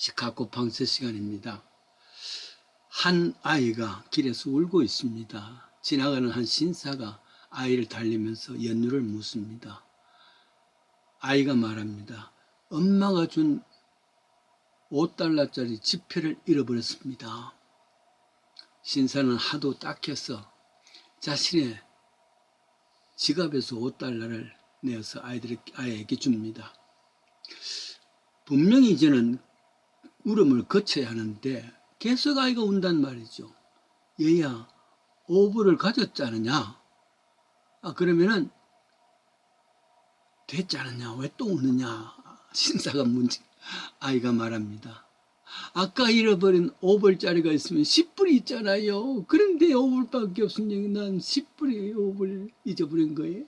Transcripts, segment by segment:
시카고 방세 시간입니다. 한 아이가 길에서 울고 있습니다. 지나가는 한 신사가 아이를 달리면서 연유를 묻습니다. 아이가 말합니다. 엄마가 준 5달러짜리 지폐를 잃어버렸습니다. 신사는 하도 딱해서 자신의 지갑에서 5달러를 내어서 아이에게 줍니다. 분명히 이제는 울음을 거쳐야 하는데 계속 아이가 운단 말이죠. 얘야, 5불을 가졌지 않느냐? 그러면은 됐지 않느냐? 왜 또 우느냐? 신사가 아이가 말합니다. 아까 잃어버린 5불짜리가 있으면 10불이 있잖아요. 그런데 5불밖에 없으니 난 10불이 5불 잊어버린 거예요.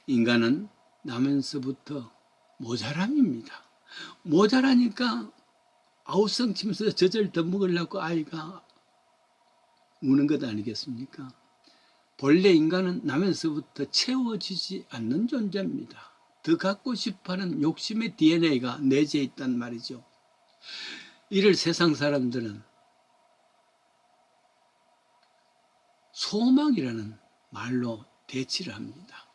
인간은 나면서부터 모자람입니다. 모자라니까 아우성 치면서 젖을 더 먹으려고 아이가 우는 것 아니겠습니까? 본래 인간은 나면서부터 채워지지 않는 존재입니다. 더 갖고 싶어하는 욕심의 DNA가 내재해 있단 말이죠. 이를 세상 사람들은 소망이라는 말로 대치를 합니다.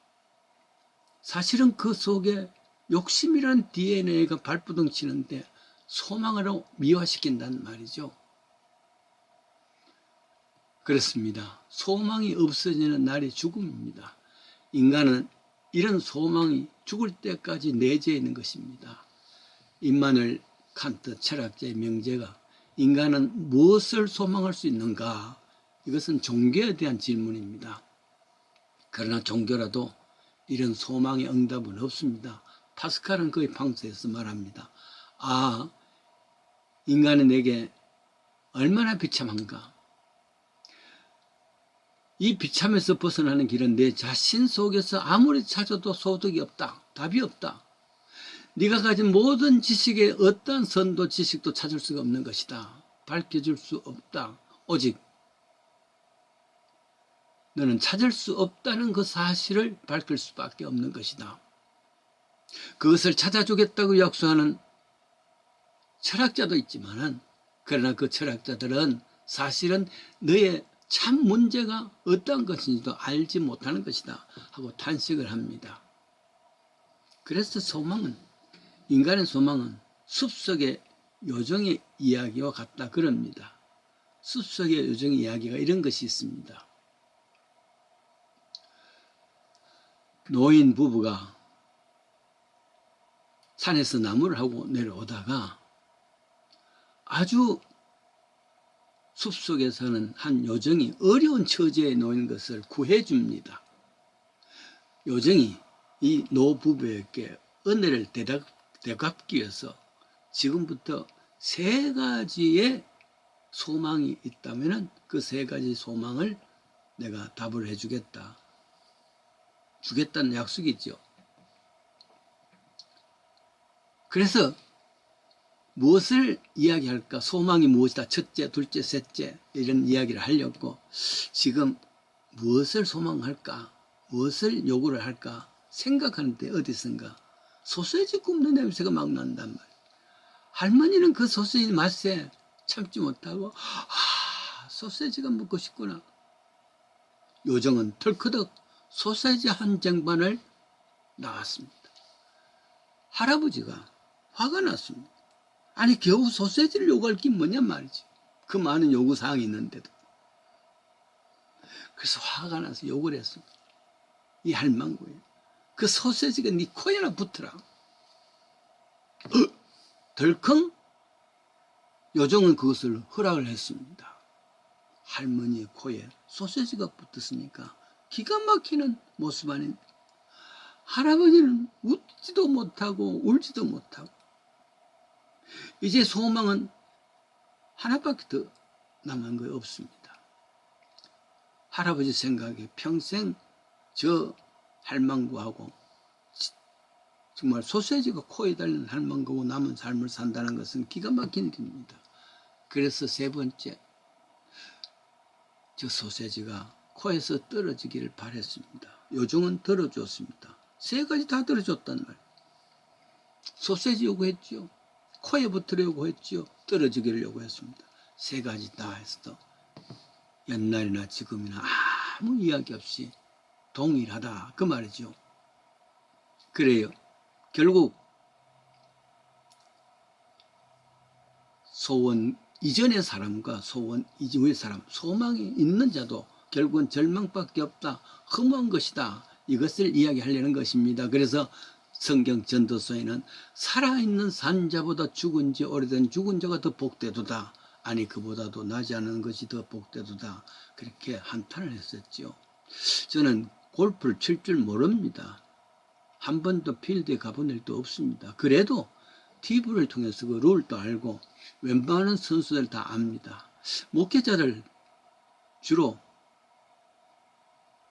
사실은 그 속에 욕심이라는 DNA가 발부둥 치는데 소망으로 미화시킨단 말이죠. 그렇습니다. 소망이 없어지는 날이 죽음입니다. 인간은 이런 소망이 죽을 때까지 내재해 있는 것입니다. 임마누엘 칸트 철학자의 명제가 인간은 무엇을 소망할 수 있는가? 이것은 종교에 대한 질문입니다. 그러나 종교라도 이런 소망의 응답은 없습니다. 파스칼은 그의 방서에서 말합니다. 인간은 내게 얼마나 비참한가. 이 비참에서 벗어나는 길은 내 자신 속에서 아무리 찾아도 소득이 없다. 답이 없다. 네가 가진 모든 지식의 어떠한 선도 지식도 찾을 수가 없는 것이다. 밝혀줄 수 없다. 오직 너는 찾을 수 없다는 그 사실을 밝힐 수밖에 없는 것이다. 그것을 찾아주겠다고 약속하는 철학자도 있지만은 그러나 그 철학자들은 사실은 너의 참 문제가 어떤 것인지도 알지 못하는 것이다 하고 탄식을 합니다. 그래서 인간의 소망은 숲속의 요정의 이야기와 같다 그럽니다. 숲속의 요정의 이야기가 이런 것이 있습니다. 노인 부부가 산에서 나무를 하고 내려오다가 아주 숲속에 사는 한 요정이 어려운 처지에 놓인 것을 구해줍니다. 요정이 이 노부부에게 은혜를 되갚기 위해서 지금부터 3가지의 소망이 있다면 그 3가지 소망을 내가 답을 해주겠다. 주겠다는 약속이죠. 그래서 무엇을 이야기할까? 소망이 무엇이다. 첫째, 둘째, 셋째 이런 이야기를 하려고 지금 무엇을 소망할까? 무엇을 요구를 할까? 생각하는데 어디선가 소세지 굽는 냄새가 막 난단 말이에요. 할머니는 그 소세지 맛에 참지 못하고 소세지가 먹고 싶구나. 요정은 털커덕 소세지 한 쟁반을 나왔습니다. 할아버지가 화가 났습니다. 아니 겨우 소세지를 요구할 게 뭐냐 말이지. 그 많은 요구사항이 있는데도. 그래서 화가 나서 욕을 했습니다. 이 할망구에 그 소세지가 네 코에나 붙어라. 덜컹 요정은 그것을 허락을 했습니다. 할머니의 코에 소세지가 붙었으니까 기가 막히는 모습 아닌 할아버지는 웃지도 못하고 울지도 못하고 이제 소망은 하나밖에 더 남은 거 없습니다. 할아버지 생각에 평생 저 할망구하고 정말 소세지가 코에 달린 할망구하고 남은 삶을 산다는 것은 기가 막힌 일입니다. 그래서 3번째 저 소세지가 코에서 떨어지기를 바랬습니다. 요정은 들어줬습니다. 3가지 다 들어줬단 말이에요. 소세지 요구했죠. 코에 붙으려고 했죠. 떨어지게 하려고 했습니다. 세 가지 다 했어. 옛날이나 지금이나 아무 이야기 없이 동일하다 그 말이죠. 그래요. 결국 소원 이전의 사람과 소원 이후의 사람, 소망이 있는 자도 결국은 절망밖에 없다, 허무한 것이다, 이것을 이야기하려는 것입니다. 그래서 성경 전도서에는 살아있는 산자보다 죽은 지 오래된 죽은 자가 더 복되도다, 아니 그보다도 나지 않은 것이 더 복되도다, 그렇게 한탄을 했었죠. 저는 골프를 칠 줄 모릅니다. 한 번도 필드에 가본 일도 없습니다. 그래도 TV를 통해서 그 룰도 알고 웬만한 선수들 다 압니다. 목회자들 주로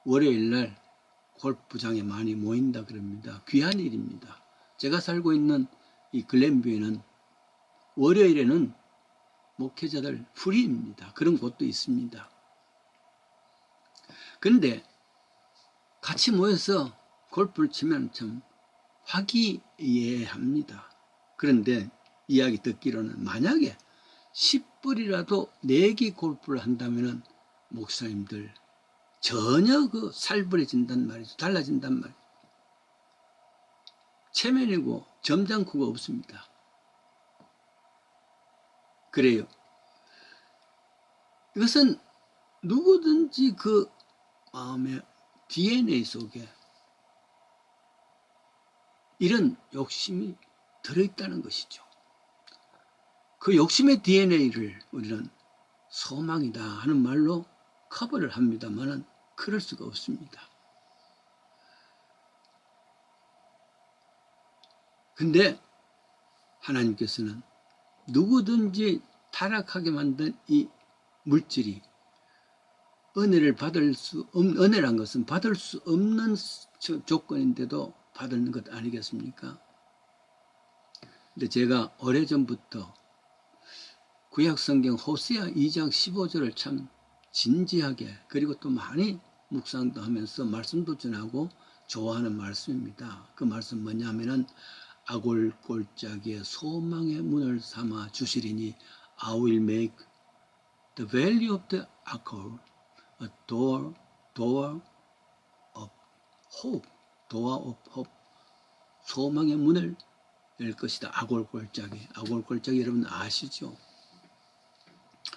월요일날 골프장에 많이 모인다 그럽니다. 귀한 일입니다. 제가 살고 있는 이 글렌뷰에는 월요일에는 목회자들 프리입니다. 그런 곳도 있습니다. 그런데 같이 모여서 골프를 치면 참 화기애애합니다. 그런데 이야기 듣기로는 만약에 10불이라도 내기 골프를 한다면 목사님들 전혀 그 살벌해진단 말이죠. 달라진단 말이죠. 체면이고 점잖고가 없습니다. 그래요. 이것은 누구든지 그 마음의 DNA 속에 이런 욕심이 들어있다는 것이죠. 그 욕심의 DNA를 우리는 소망이다 하는 말로 커버를 합니다만은 그럴 수가 없습니다. 근데 하나님께서는 누구든지 타락하게 만든 이 물질이 은혜란 것은 받을 수 없는 조건인데도 받는 것 아니겠습니까? 근데 제가 오래전부터 구약성경 호세아 2장 15절을 참 진지하게 그리고 또 많이 묵상도 하면서 말씀도 전하고 좋아하는 말씀입니다. 그 말씀 뭐냐면은 아골골짜기에 소망의 문을 삼아 주시리니 I will make the valley of the Achor a door of hope, door of hope. 소망의 문을 열 것이다. 아골골짜기. 아골골짜기 여러분 아시죠?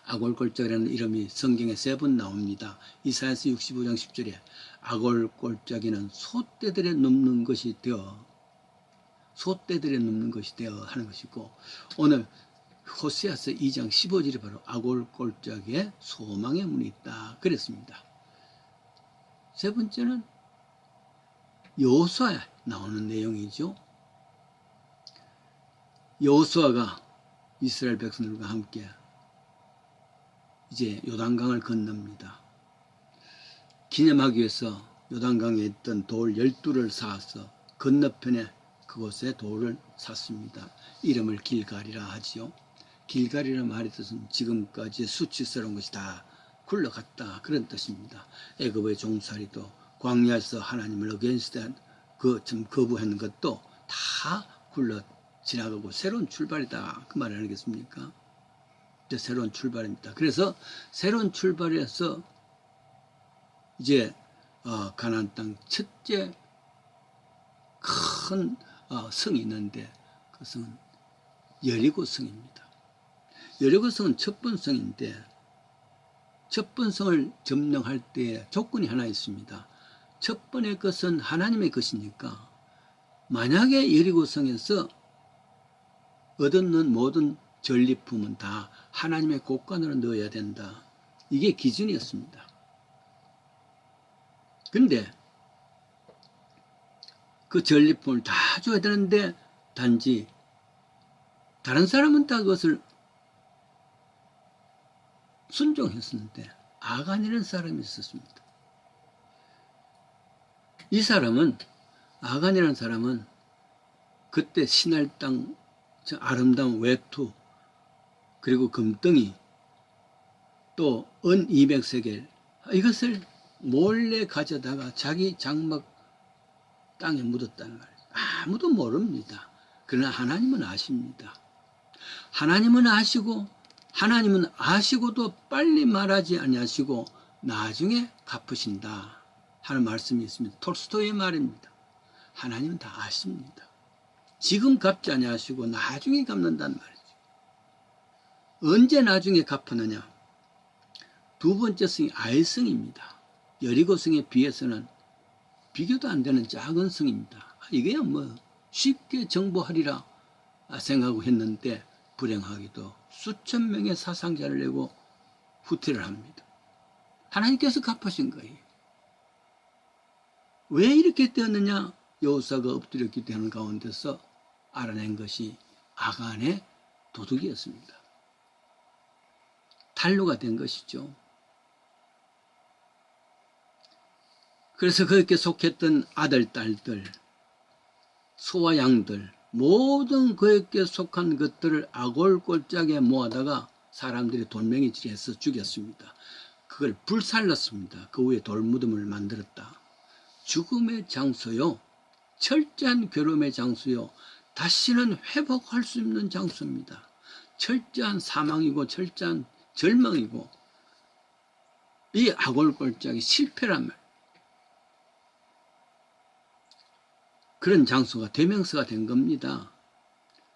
아골골짜기라는 이름이 성경에 3번 나옵니다. 이사야서 65장 10절에 아골골짜기는 소떼들에 눕는 것이 되어 하는 것이고, 오늘 호세아서 2장 15절에 바로 아골골짜기에 소망의 문이 있다 그랬습니다. 세 번째는 여호수아에 나오는 내용이죠. 여호수아가 이스라엘 백성들과 함께 이제 요단강을 건넙니다. 기념하기 위해서 요단강에 있던 돌 12를 쌓아서 건너편에 그곳에 돌을 샀습니다. 이름을 길갈이라 하지요. 길갈이라는 말의 뜻은 지금까지 수치스러운 것이 다 굴러갔다 그런 뜻입니다. 애굽의 종살이도 광야에서 하나님을 어게인스트한 좀 거부하는 것도 다 굴러 지나가고 새로운 출발이다 그 말 아니겠습니까? 새로운 출발입니다. 그래서 새로운 출발에서 이제 가나안 땅 첫째 큰 성이 있는데 그 성은 여리고 성입니다. 여리고 성은 첫 번 성인데 첫 번 성을 점령할 때 조건이 하나 있습니다. 첫 번의 것은 하나님의 것이니까 만약에 여리고 성에서 얻는 모든 전리품은 다 하나님의 곳간으로 넣어야 된다. 이게 기준이었습니다. 근데 그 전리품을 다 줘야 되는데 단지 다른 사람은 다 그것을 순종했었는데 아간이라는 사람이 있었습니다. 이 사람은 아간이라는 사람은 그때 신할 땅 저 아름다운 외투 그리고 금덩이 또 은 200세겔 이것을 몰래 가져다가 자기 장막 땅에 묻었다는 말이에요. 아무도 모릅니다. 그러나 하나님은 아십니다. 하나님은 아시고도 빨리 말하지 아니하시고 나중에 갚으신다 하는 말씀이 있습니다. 톨스토이의 말입니다. 하나님은 다 아십니다. 지금 갚지 아니하시고 나중에 갚는다는 말이죠. 언제 나중에 갚느냐? 두 번째 성이 아이성입니다. 여리고성에 비해서는 비교도 안 되는 작은 성입니다. 이게야 뭐 쉽게 정복하리라 생각하고 했는데 불행하게도 수천 명의 사상자를 내고 후퇴를 합니다. 하나님께서 갚으신 거예요. 왜 이렇게 되었느냐? 여호사가 엎드려 기도하는 가운데서 알아낸 것이 아간의 도둑이었습니다. 탄로가 된 것이죠. 그래서 그렇게 속했던 아들, 딸들, 소와 양들, 모든 그에게 속한 것들을 아골골짜기에 모아다가 사람들이 돌멩이질해서 죽였습니다. 그걸 불살랐습니다. 그 위에 돌무덤을 만들었다. 죽음의 장소요, 철저한 괴로움의 장소요, 다시는 회복할 수 없는 장소입니다. 철저한 사망이고 철저한 절망이고 이 아골골짜기 실패란 말. 그런 장소가 대명사가 된 겁니다.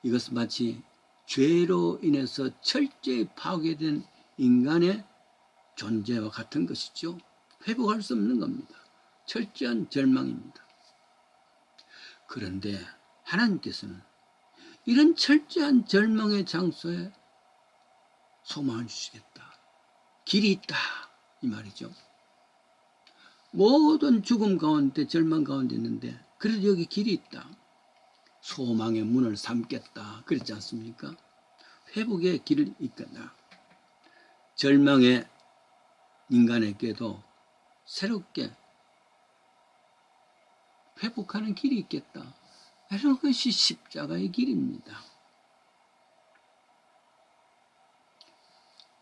이것은 마치 죄로 인해서 철저히 파괴된 인간의 존재와 같은 것이죠. 회복할 수 없는 겁니다. 철저한 절망입니다. 그런데 하나님께서는 이런 철저한 절망의 장소에 소망을 주시겠다. 길이 있다. 이 말이죠. 모든 죽음 가운데 절망 가운데 있는데 그래도 여기 길이 있다. 소망의 문을 삼겠다. 그랬지 않습니까? 회복의 길을 있겠다. 절망의 인간에게도 새롭게 회복하는 길이 있겠다. 이런 것이 십자가의 길입니다.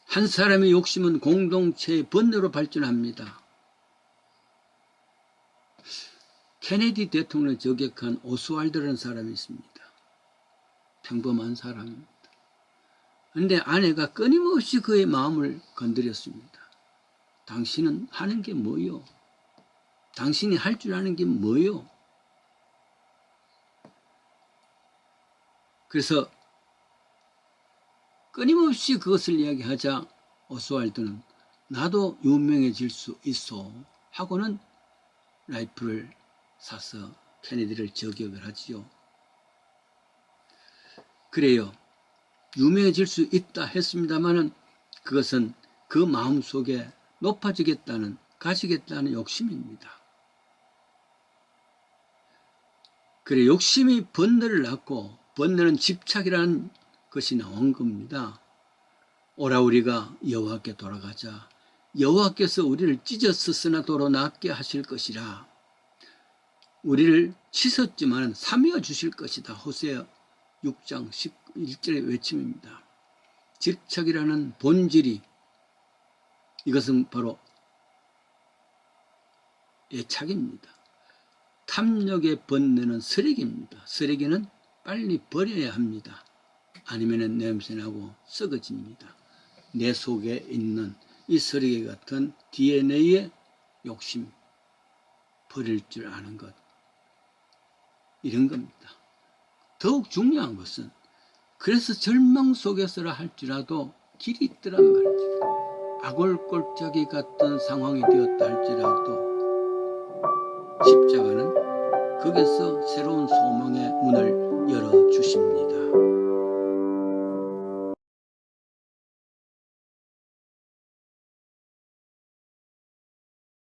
한 사람의 욕심은 공동체의 번뇌로 발전합니다. 케네디 대통령을 저격한 오스왈드라는 사람이 있습니다. 평범한 사람입니다. 그런데 아내가 끊임없이 그의 마음을 건드렸습니다. 당신은 하는 게 뭐요? 당신이 할 줄 아는 게 뭐요? 그래서 끊임없이 그것을 이야기하자 오스왈드는 나도 유명해질 수 있어 하고는 라이플을 사서 케네디를 저격을 하지요. 그래요. 유명해질 수 있다 했습니다마는 그것은 그 마음속에 높아지겠다는, 가지겠다는 욕심입니다. 그래, 욕심이 번뇌를 낳고 번뇌는 집착이라는 것이 나온 겁니다. 오라 우리가 여호와께 돌아가자. 여호와께서 우리를 찢었으나 도로 낫게 하실 것이라. 우리를 씻었지만 삼위어 주실 것이다. 호세아 6장 11절의 외침입니다. 집착이라는 본질이, 이것은 바로 애착입니다. 탐욕의 번뇌는 쓰레기입니다. 쓰레기는 빨리 버려야 합니다. 아니면 냄새나고 썩어집니다. 내 속에 있는 이 쓰레기 같은 DNA의 욕심, 버릴 줄 아는 것, 이런 겁니다. 더욱 중요한 것은 그래서 절망 속에서라 할지라도 길이 있더란 말이죠. 아골골짜기 같은 상황이 되었다 할지라도 십자가는 거기서 새로운 소망의 문을 열어주십니다.